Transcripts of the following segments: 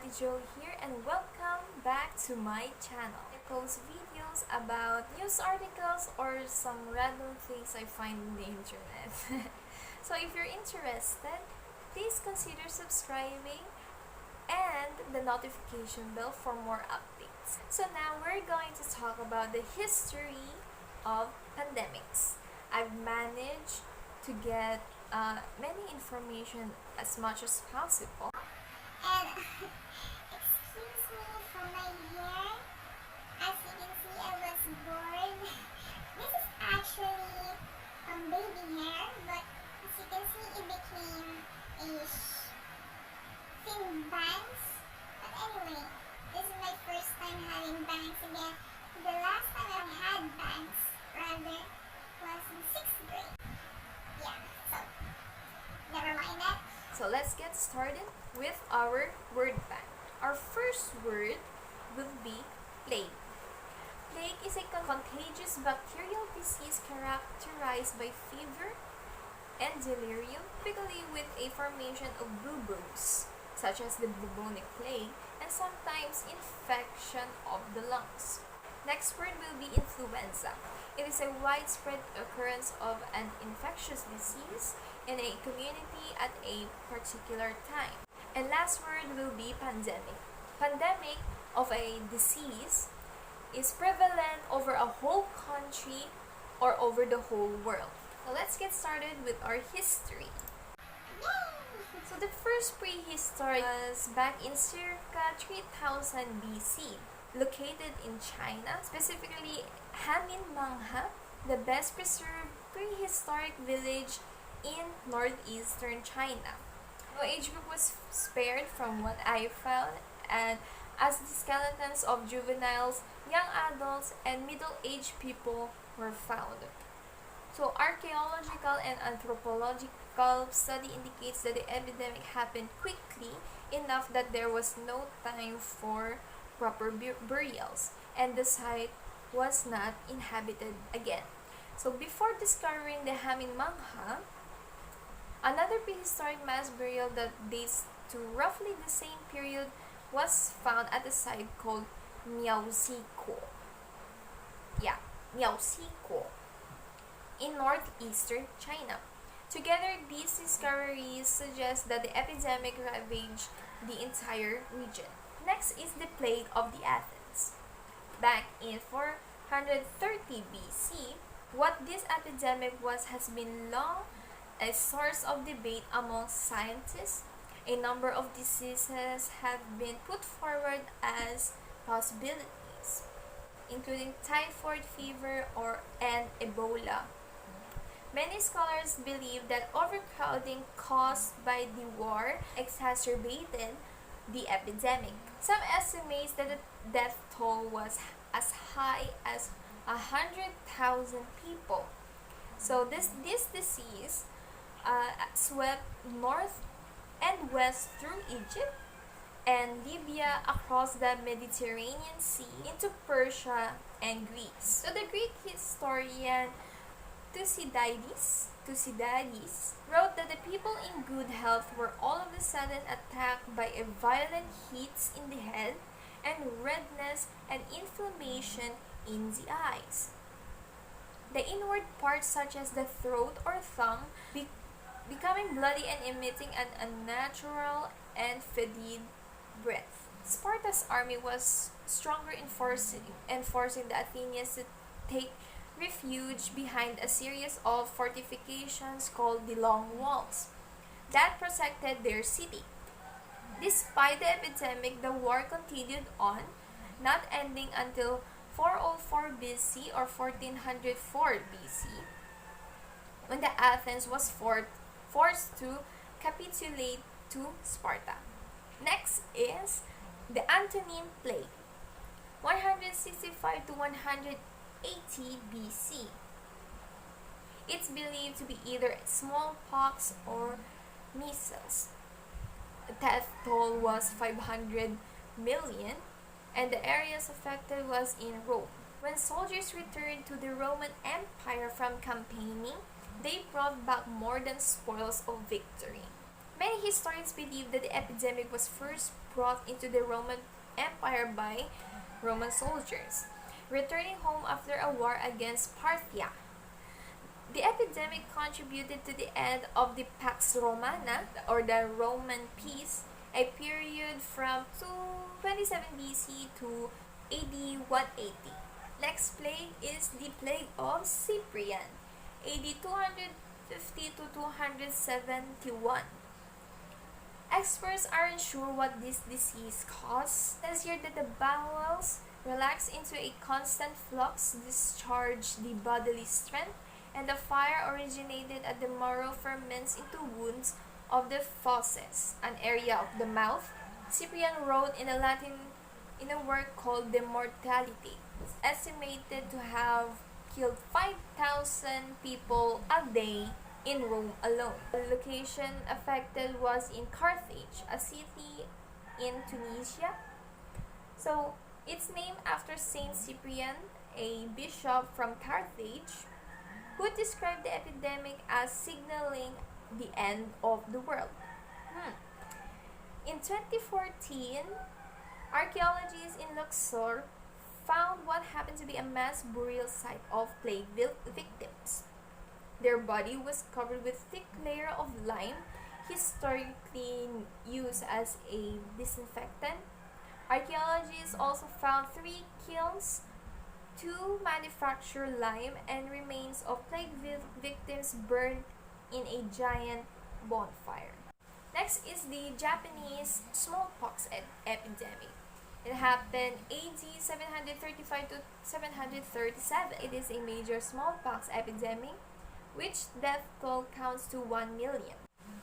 Ate Jo here and welcome back to my channel. I post videos about news articles or some random things I find on the internet. So if you're interested, please consider subscribing and the notification bell for more updates. So now we're going to talk about the history of pandemics. I've managed to get many information as much as possible. And excuse me for my hair. As you can see, I was born. This is actually baby hair, but as you can see, it became a thin bangs. But anyway, this is my first time having bangs again. The last time I had bangs, rather, was in 6th grade. Yeah, so never mind that. So let's get started with our word bank. Our first word will be plague. Plague is a contagious bacterial disease characterized by fever and delirium, typically with a formation of buboes, such as the bubonic plague, and sometimes infection of the lungs. Next word will be influenza. It is a widespread occurrence of an infectious disease in a community at a particular time. And last word will be pandemic. Pandemic of a disease is prevalent over a whole country or over the whole world. So let's get started with our history. So the first prehistory was back in circa 3000 BC, located in China, specifically Hamin Mangha, the best preserved prehistoric village in northeastern China. No age group was spared from what I found, and as the skeletons of juveniles, young adults, and middle-aged people were found. So archaeological and anthropological study indicates that the epidemic happened quickly enough that there was no time for proper burials, and the site was not inhabited again. So before discovering the Hamin Mangha, another prehistoric mass burial that dates to roughly the same period was found at a site called Miaoziko. Miaoziko in northeastern China. Together, these discoveries suggest that the epidemic ravaged the entire region. Next is the plague of the Athens. Back in 430 BC, what this epidemic was has been long a source of debate among scientists. A number of diseases have been put forward as possibilities, including typhoid fever and Ebola. Many scholars believe that overcrowding caused by the war exacerbated the epidemic. Some estimate that the death toll was as high as 100,000 people. So this disease swept north and west through Egypt and Libya, across the Mediterranean Sea into Persia and Greece. So the Greek historian Thucydides wrote that the people in good health were all of a sudden attacked by a violent heat in the head and redness and inflammation in the eyes. The inward parts, such as the throat or thumb, becoming bloody and emitting an unnatural and fetid breath. Sparta's army was stronger in forcing the Athenians to take refuge behind a series of fortifications called the Long Walls that protected their city. Despite the epidemic, the war continued on, not ending until 404 BC or 1404 BC, when the Athens was forced to capitulate to Sparta. Next is the Antonine Plague, 165 to 180 BC. It's believed to be either smallpox or measles. The death toll was 500 million, and the areas affected was in Rome. When soldiers returned to the Roman Empire from campaigning, they brought back more than spoils of victory. Many historians believe that the epidemic was first brought into the Roman Empire by Roman soldiers, returning home after a war against Parthia. The epidemic contributed to the end of the Pax Romana, or the Roman peace, a period from 227 BC to AD 180. Next plague is the plague of Cyprian, AD 250 to 271. Experts aren't sure what this disease caused. It says here that the bowels relax into a constant flux, discharge the bodily strength, and the fire originated at the marrow ferments into wounds of the fauces, an area of the mouth. Cyprian wrote in a work called De Mortalite. It's estimated to have killed 5,000 people a day in Rome alone. The location affected was in Carthage, a city in Tunisia. So it's named after Saint Cyprian, a bishop from Carthage, who described the epidemic as signaling the end of the world. In 2014, archaeologists in Luxor found what happened to be a mass burial site of plague victims. Their body was covered with thick layer of lime, historically used as a disinfectant. Archaeologists also found 3 kilns to manufacture lime and remains of plague victims burned in a giant bonfire. Next is the Japanese smallpox epidemic. It happened AD 735 to 737. It is a major smallpox epidemic, which death toll counts to 1 million.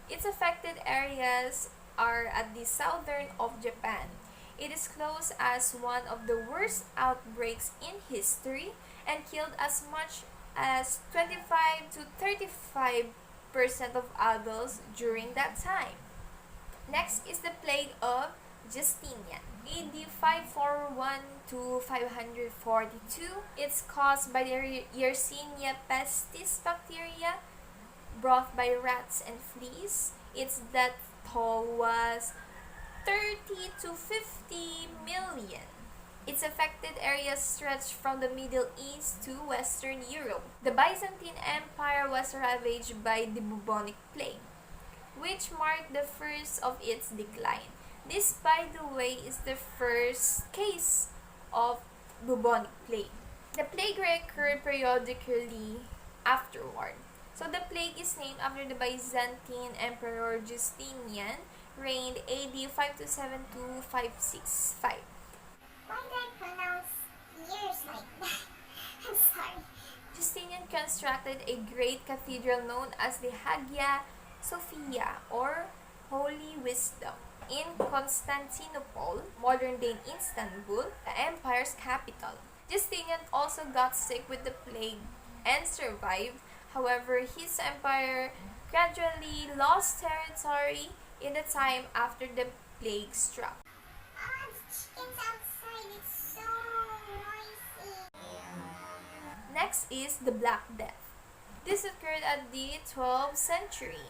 Its affected areas are at the southern of Japan. It is closed as one of the worst outbreaks in history and killed as much as 25 to 35% of adults during that time. Next is the plague of Justinian, AD 541 to 542. It's caused by the Yersinia Pestis bacteria brought by rats and fleas. Its death toll was 30 to 50 million. Its affected areas stretched from the Middle East to Western Europe. The Byzantine Empire was ravaged by the bubonic plague, which marked the first of its decline. This, by the way, is the first case of bubonic plague. The plague recurred periodically afterward. So the plague is named after the Byzantine Emperor Justinian, reigned AD 527 to 565. Why did I pronounce years like that? I'm sorry. Justinian constructed a great cathedral known as the Hagia Sophia, or Holy Wisdom, in Constantinople, modern-day Istanbul, the empire's capital. Justinian also got sick with the plague and survived. However, his empire gradually lost territory in the time after the plague struck. The chickens outside, it's so noisy. Next is the Black Death. This occurred at the 12th century,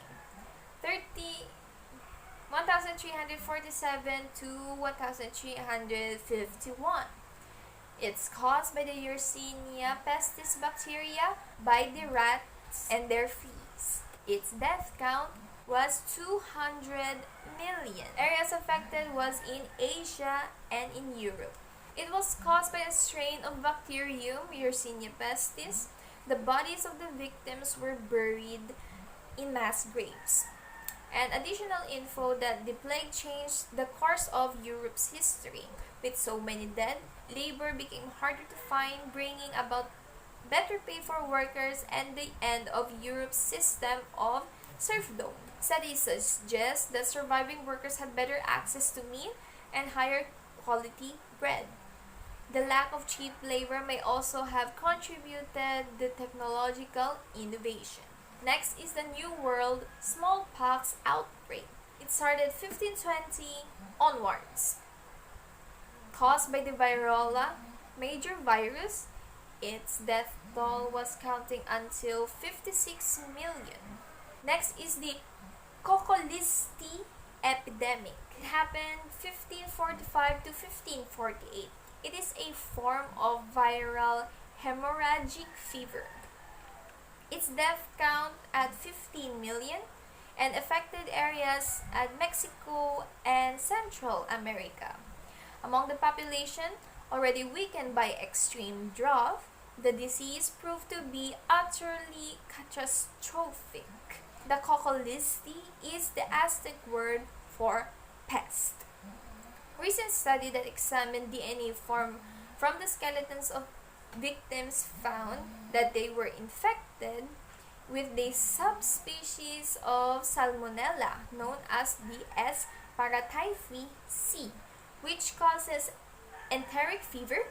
1347 to 1351. It's caused by the Yersinia pestis bacteria by the rats and their fleas. Its death count was 200 million. Areas affected was in Asia and in Europe. It was caused by a strain of Bacterium, Yersinia pestis. The bodies of the victims were buried in mass graves. And additional info that the plague changed the course of Europe's history. With so many dead, labor became harder to find, bringing about better pay for workers and the end of Europe's system of serfdom. Studies suggest that surviving workers had better access to meat and higher quality bread. The lack of cheap labor may also have contributed to technological innovation. Next is the New World smallpox outbreak. It started 1520 onwards. Caused by the Variola major virus, its death toll was counting until 56 million. Next is the Cocolizti Epidemic. It happened 1545 to 1548. It is a form of viral hemorrhagic fever. Its death count at 15 million and affected areas at Mexico and Central America. Among the population already weakened by extreme drought, the disease proved to be utterly catastrophic. The Cocolizti is the Aztec word for pest. Recent study that examined DNA from the skeletons of victims found that they were infected with the subspecies of Salmonella known as the S. paratyphi C, which causes enteric fever,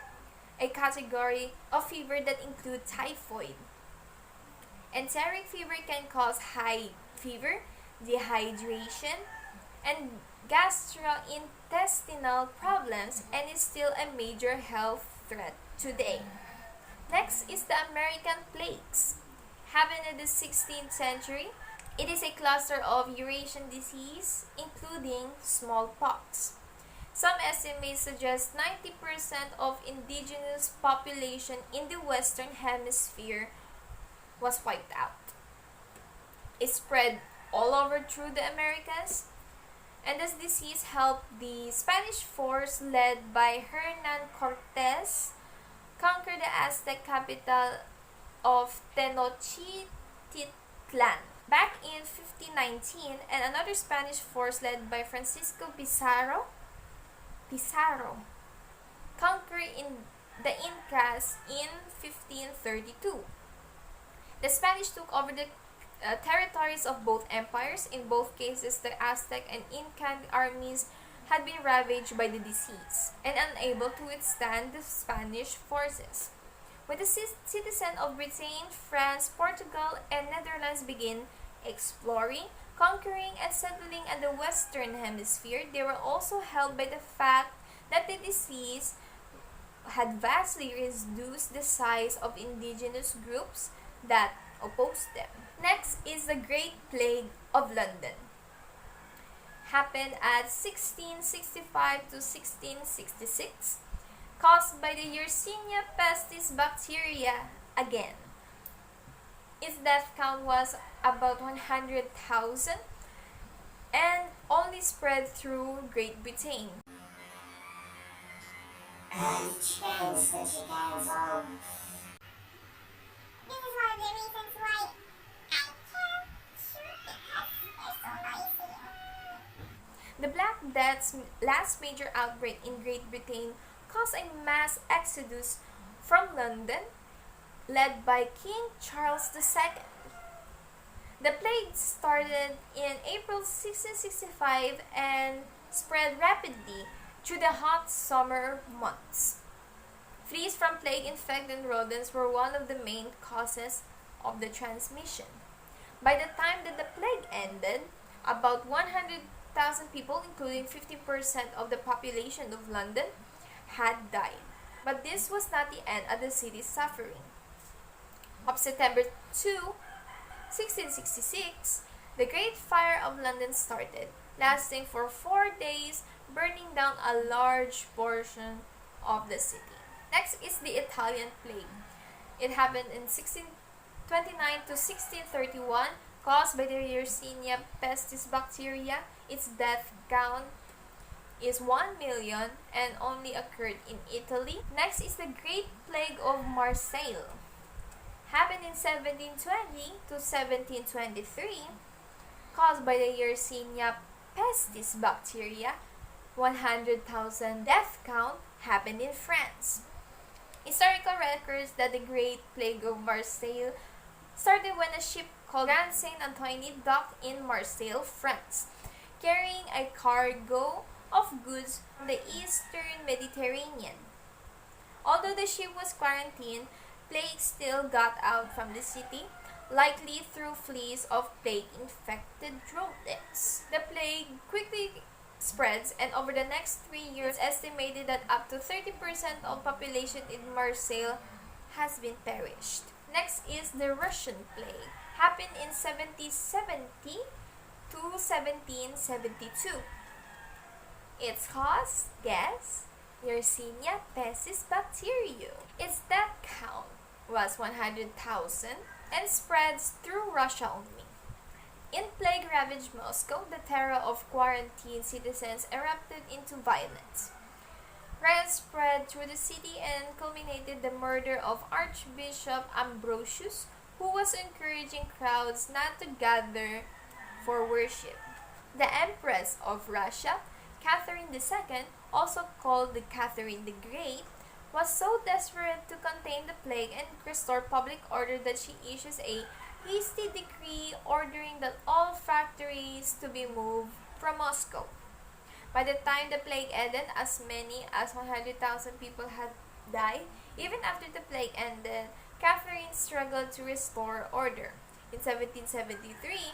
a category of fever that include typhoid. Enteric fever can cause high fever, dehydration, and gastrointestinal problems and is still a major health threat today. Next is the American plagues. Happened in the 16th century. It is a cluster of Eurasian disease, including smallpox. Some estimates suggest 90% of indigenous population in the Western Hemisphere was wiped out. It spread all over through the Americas, and this disease helped the Spanish force led by Hernan Cortes conquer the Aztec capital of Tenochtitlan back in 1519, and another Spanish force led by Francisco Pizarro conquered in the Incas in 1532. The Spanish took over the territories of both empires. In both cases, the Aztec and Incan armies had been ravaged by the disease and unable to withstand the Spanish forces. When the citizens of Britain, France, Portugal, and Netherlands began exploring, conquering, and settling in the Western Hemisphere, they were also helped by the fact that the disease had vastly reduced the size of indigenous groups that opposed them. Next is the Great Plague of London. Happened at 1665 to 1666, caused by the Yersinia pestis bacteria again. Its death count was about 100,000 and only spread through Great Britain. This is one of the reasons why I can't shoot because it's so noisy. The Black Death's last major outbreak in Great Britain caused a mass exodus from London, led by King Charles II. The plague started in April 1665 and spread rapidly through the hot summer months. Fleas from plague-infected rodents were one of the main causes of the transmission. By the time that the plague ended, about 100,000 people, including 50% of the population of London, had died. But this was not the end of the city's suffering. On September 2, 1666, the Great Fire of London started, lasting for 4 days, burning down a large portion of the city. Next is the Italian plague. It happened in 1629 to 1631, caused by the Yersinia pestis bacteria. Its death count is 1 million and only occurred in Italy. Next is the Great Plague of Marseille. Happened in 1720 to 1723, caused by the Yersinia pestis bacteria. 100,000 death count happened in France. Historical records that the Great Plague of Marseille started when a ship called Grand Saint Antonine docked in Marseille, France, carrying a cargo of goods from the eastern Mediterranean. Although the ship was quarantined, plague still got out from the city, likely through fleas of plague-infected rodents. The plague quickly spreads, and over the next 3 years, it's estimated that up to 30% of population in Marseille has been perished. Next is the Russian plague. Happened in 1770 to 1772. Its cause, guess? Yersinia pestis bacterium. Its death count was 100,000 and spreads through Russia only. In plague-ravaged Moscow, the terror of quarantined citizens erupted into violence. Riots spread through the city and culminated the murder of Archbishop Ambrosius, who was encouraging crowds not to gather for worship. The Empress of Russia, Catherine II, also called the Catherine the Great, was so desperate to contain the plague and restore public order that she issues a hasty decree ordering that all factories to be moved from Moscow. By the time the plague ended, as many as 100,000 people had died. Even after the plague ended, Catherine struggled to restore order. In 1773,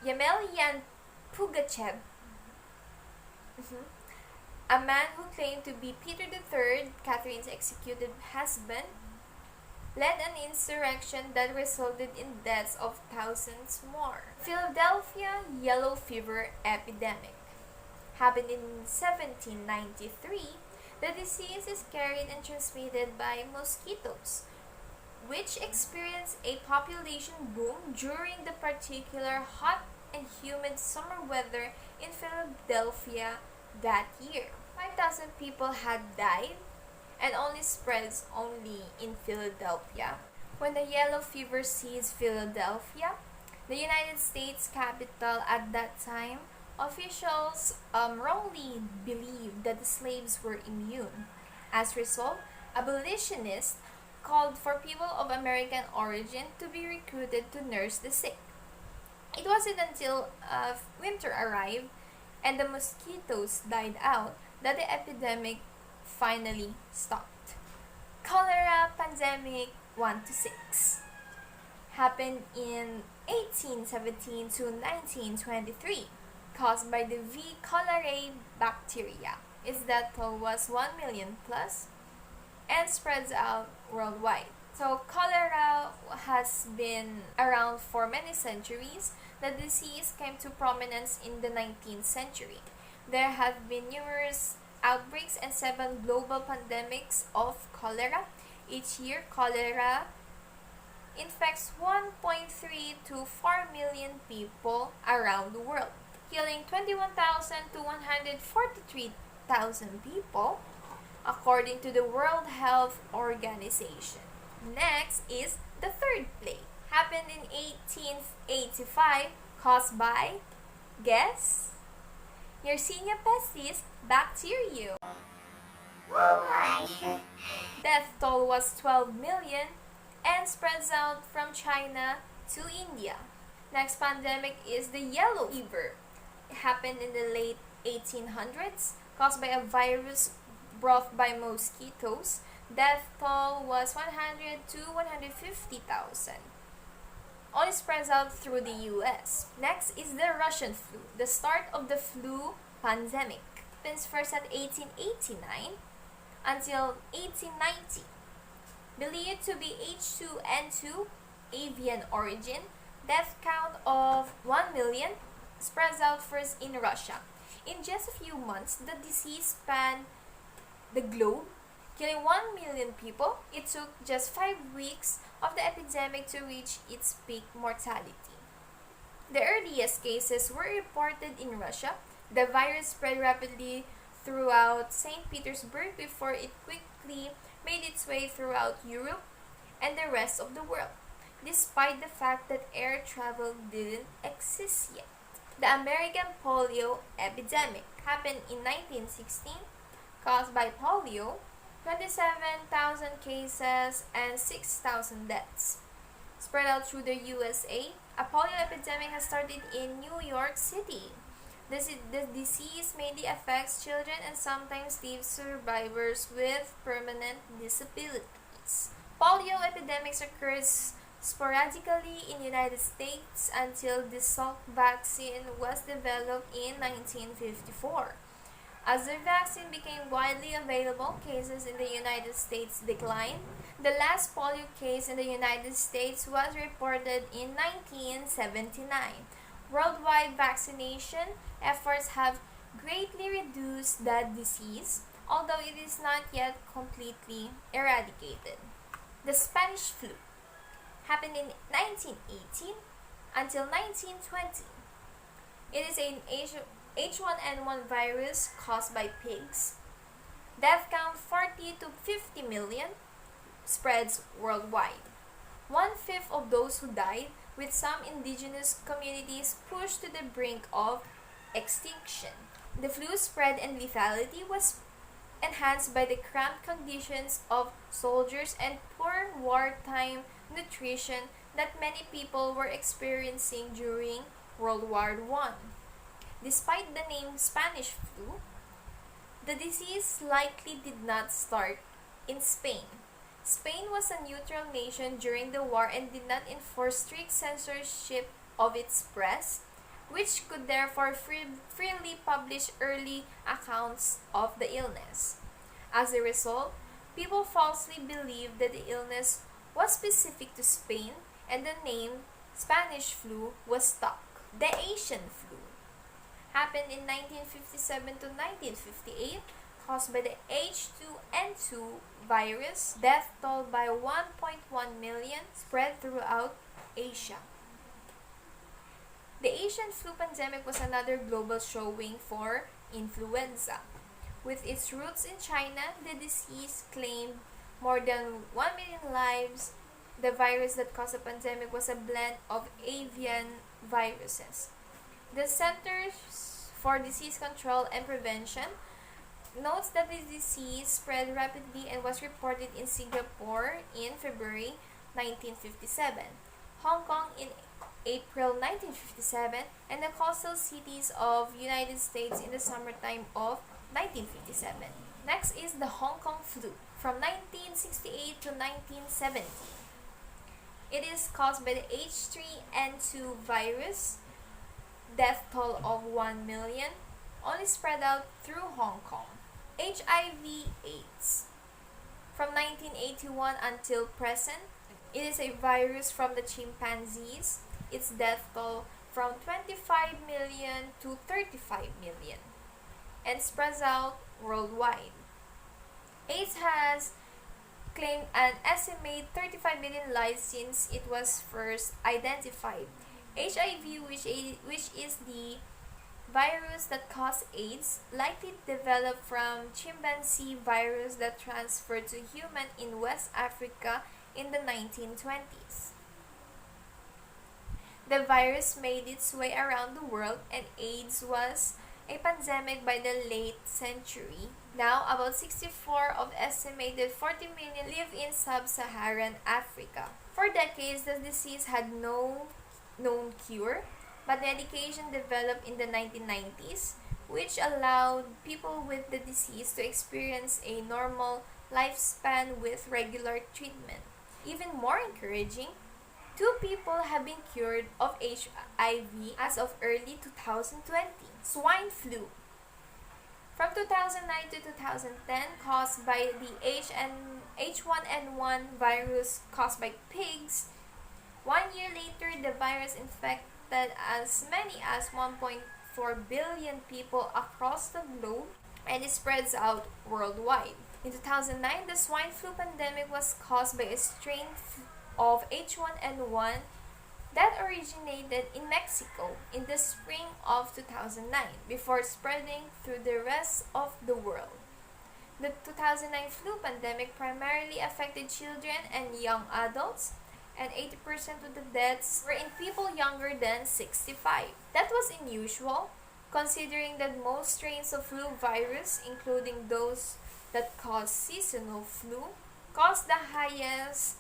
Yemelyan Pugachev, a man who claimed to be Peter III, Catherine's executed husband, led an insurrection that resulted in deaths of thousands more. Philadelphia Yellow Fever Epidemic happened in 1793. The disease is carried and transmitted by mosquitoes, which experienced a population boom during the particular hot and humid summer weather in Philadelphia that year. 5,000 people had died and only spreads only in Philadelphia. When the yellow fever seized Philadelphia, the United States capital at that time, officials wrongly believed that the slaves were immune. As a result, abolitionists called for people of American origin to be recruited to nurse the sick. It wasn't until winter arrived and the mosquitoes died out that the epidemic finally stopped. Cholera pandemic 1 to 6 happened in 1817 to 1923, caused by the V. Cholerae Bacteria. Its death toll was 1 million plus and spreads out worldwide. So cholera has been around for many centuries. The disease came to prominence in the 19th century. There have been numerous outbreaks and 7 global pandemics of cholera. Each year, cholera infects 1.3 to 4 million people around the world, killing 21,000 to 143,000 people, according to the World Health Organization. Next is the third plague. Happened in 1885, caused by, guess? Yersinia pestis bacterium. Oh my. Death toll was 12 million and spreads out from China to India. Next pandemic is the yellow fever. It happened in the late 1800s, caused by a virus brought by mosquitoes. Death toll was 100 to 150,000. Only spreads out through the US. Next is the Russian flu, the start of the flu pandemic. Happens first at 1889 until 1890. Believed to be H2N2 avian origin, death count of 1 million, spreads out first in Russia. In just a few months, the disease spanned the globe, killing 1 million people. It took just 5 weeks of the epidemic to reach its peak mortality. The earliest cases were reported in Russia. The virus spread rapidly throughout St. Petersburg before it quickly made its way throughout Europe and the rest of the world, despite the fact that air travel didn't exist yet. The American polio epidemic happened in 1916, caused by polio, 27,000 cases and 6,000 deaths. Spread out through the USA, a polio epidemic has started in New York City. The disease mainly affects children and sometimes leaves survivors with permanent disabilities. Polio epidemics occurs sporadically in the United States until the Salk vaccine was developed in 1954. As the vaccine became widely available, cases in the United States declined. The last polio case in the United States was reported in 1979. Worldwide vaccination efforts have greatly reduced the disease, although it is not yet completely eradicated. The Spanish flu happened in 1918 until 1920. It is an H1N1 virus caused by pigs. Death count 40 to 50 million, spreads worldwide. One-fifth of those who died, with some indigenous communities pushed to the brink of extinction. The flu spread and lethality was enhanced by the cramped conditions of soldiers and poor wartime nutrition that many people were experiencing during World War I. Despite the name Spanish flu, the disease likely did not start in Spain. Spain was a neutral nation during the war and did not enforce strict censorship of its press, which could therefore freely publish early accounts of the illness. As a result, people falsely believed that the illness was specific to Spain and the name Spanish flu was stuck. The Asian flu happened in 1957 to 1958, caused by the H2N2 virus, death toll by 1.1 million, spread throughout Asia. The Asian flu pandemic was another global showing for influenza. With its roots in China, the disease claimed more than 1 million lives. The virus that caused the pandemic was a blend of avian viruses. The Centers for Disease Control and Prevention notes that the disease spread rapidly and was reported in Singapore in February 1957, Hong Kong in April 1957, and the coastal cities of United States in the summertime of 1957. Next is the Hong Kong Flu from 1968 to 1970. It is caused by the H3N2 virus, death toll of 1 million, only spread out through Hong Kong. HIV/AIDS from 1981 until present. It is a virus from the chimpanzees. Its death toll from 25 million to 35 million and spreads out worldwide. AIDS has claimed an estimated 35 million lives since it was first identified. HIV, which is the virus that causes AIDS, likely developed from chimpanzee virus that transferred to human in West Africa in the 1920s. The virus made its way around the world, and AIDS was a pandemic by the late century. Now, about 64 of estimated 40 million live in sub-Saharan Africa. For decades, the disease had no known cure, but medication developed in the 1990s, which allowed people with the disease to experience a normal lifespan with regular treatment. Even more encouraging, 2 people have been cured of HIV as of early 2020. Swine flu from 2009 to 2010, caused by the H1N1 virus caused by pigs. 1 year later, the virus infected as many as 1.4 billion people across the globe, and it spreads out worldwide. In 2009, the swine flu pandemic was caused by a strain of H1N1 that originated in Mexico in the spring of 2009 before spreading through the rest of the world. The 2009 flu pandemic primarily affected children and young adults, and 80% of the deaths were in people younger than 65. That was unusual, considering that most strains of flu virus, including those that cause seasonal flu, cause the highest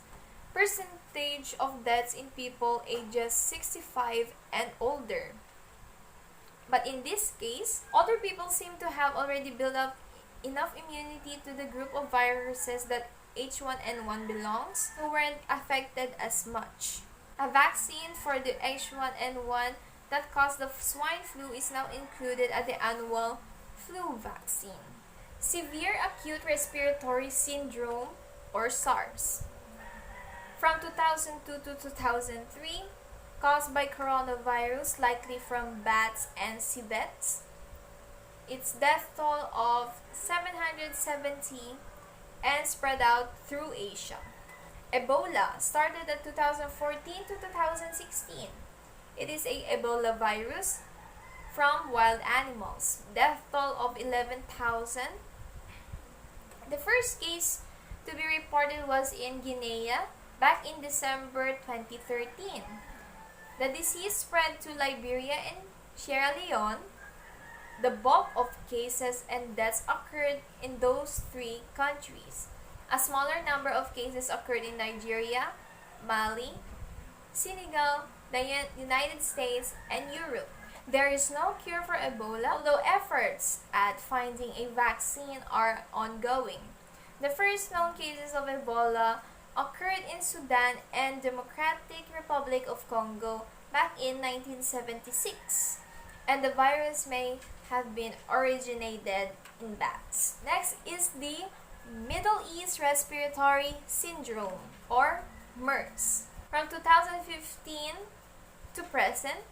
percentage of deaths in people ages 65 and older. But in this case, older people seem to have already built up enough immunity to the group of viruses that H1N1 belongs, who weren't affected as much. A vaccine for the H1N1 that caused the swine flu is now included at the annual flu vaccine. Severe acute respiratory syndrome, or SARS, from 2002 to 2003, caused by coronavirus, likely from bats and civets. its death toll of 770 and spread out through Asia. Ebola started at 2014 to 2016. It is a Ebola virus from wild animals. Death toll of 11,000. The first case to be reported was in Guinea back in December 2013. The disease spread to Liberia and Sierra Leone. The bulk of cases and deaths occurred in those three countries. A smaller number of cases occurred in Nigeria, Mali, Senegal, the United States, and Europe. There is no cure for Ebola, although efforts at finding a vaccine are ongoing. The first known cases of Ebola occurred in Sudan and Democratic Republic of Congo back in 1976, and the virus may have been originated in bats. Next is the Middle East Respiratory Syndrome, or MERS. From 2015 to present,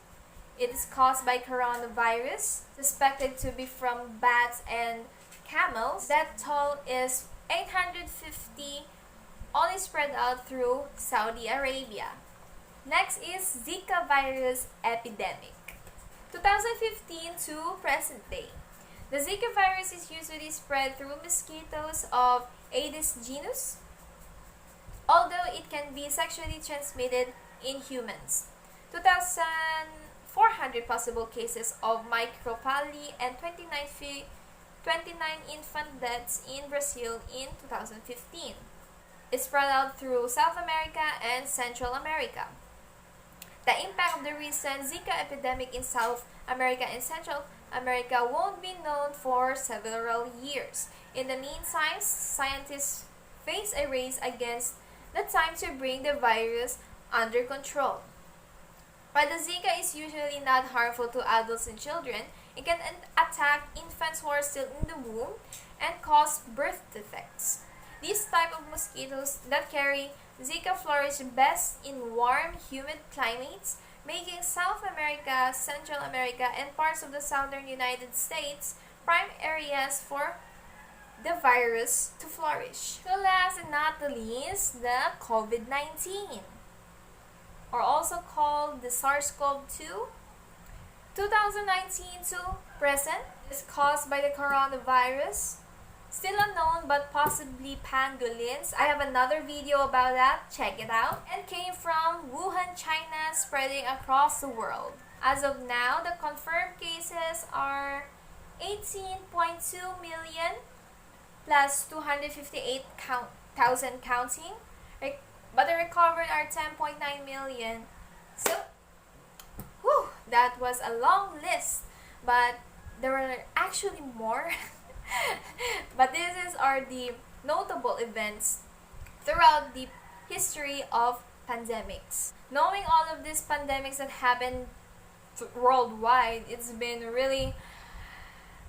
it is caused by coronavirus, suspected to be from bats and camels. Death toll is 850, only spread out through Saudi Arabia. Next is Zika virus epidemic. 2015 to present day. The Zika virus is usually spread through mosquitoes of Aedis genus, although it can be sexually transmitted in humans. 2,400 possible cases of microphaly and 29 infant deaths in Brazil in 2015. It spread out through South America and Central America. The impact of the recent Zika epidemic in South America and Central America won't be known for several years. In the meantime, scientists face a race against the time to bring the virus under control. While the Zika is usually not harmful to adults and children, it can attack infants who are still in the womb and cause birth defects. These type of mosquitoes that carry Zika flourish best in warm, humid climates, making South America, Central America, and parts of the southern United States prime areas for the virus to flourish. So last and not the least, the COVID-19, or also called the SARS-CoV-2. 2019 to present is caused by the coronavirus. Still unknown, but possibly pangolins. I have another video about that, check it out. And came from Wuhan, China, spreading across the world. As of now, the confirmed cases are 18.2 million plus 258,000 counting. But the recovered are 10.9 million. So, that was a long list. But there were actually more. But these are the notable events throughout the history of pandemics. Knowing all of these pandemics that happened worldwide, it's been really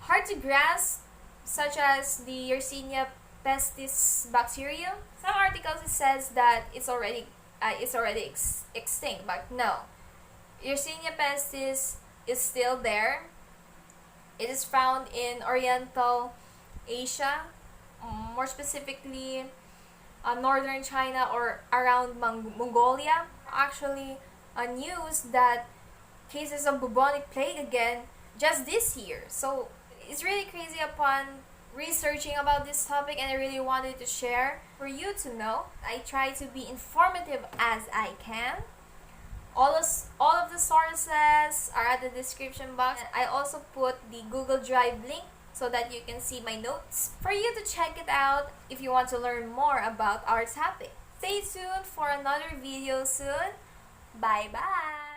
hard to grasp, such as the Yersinia Pestis bacterium. Some articles it says that it's already extinct, but no. Yersinia pestis is still there. It is found in Oriental Asia, more specifically northern China or around Mongolia. Actually, news that cases of bubonic plague again just this year. So it's really crazy upon researching about this topic, and I really wanted to share for you to know. I try to be informative as I can. All of the sources are at the description box. I also put the Google Drive link so that you can see my notes for you to check it out if you want to learn more about our topic. Stay tuned for another video soon. Bye bye!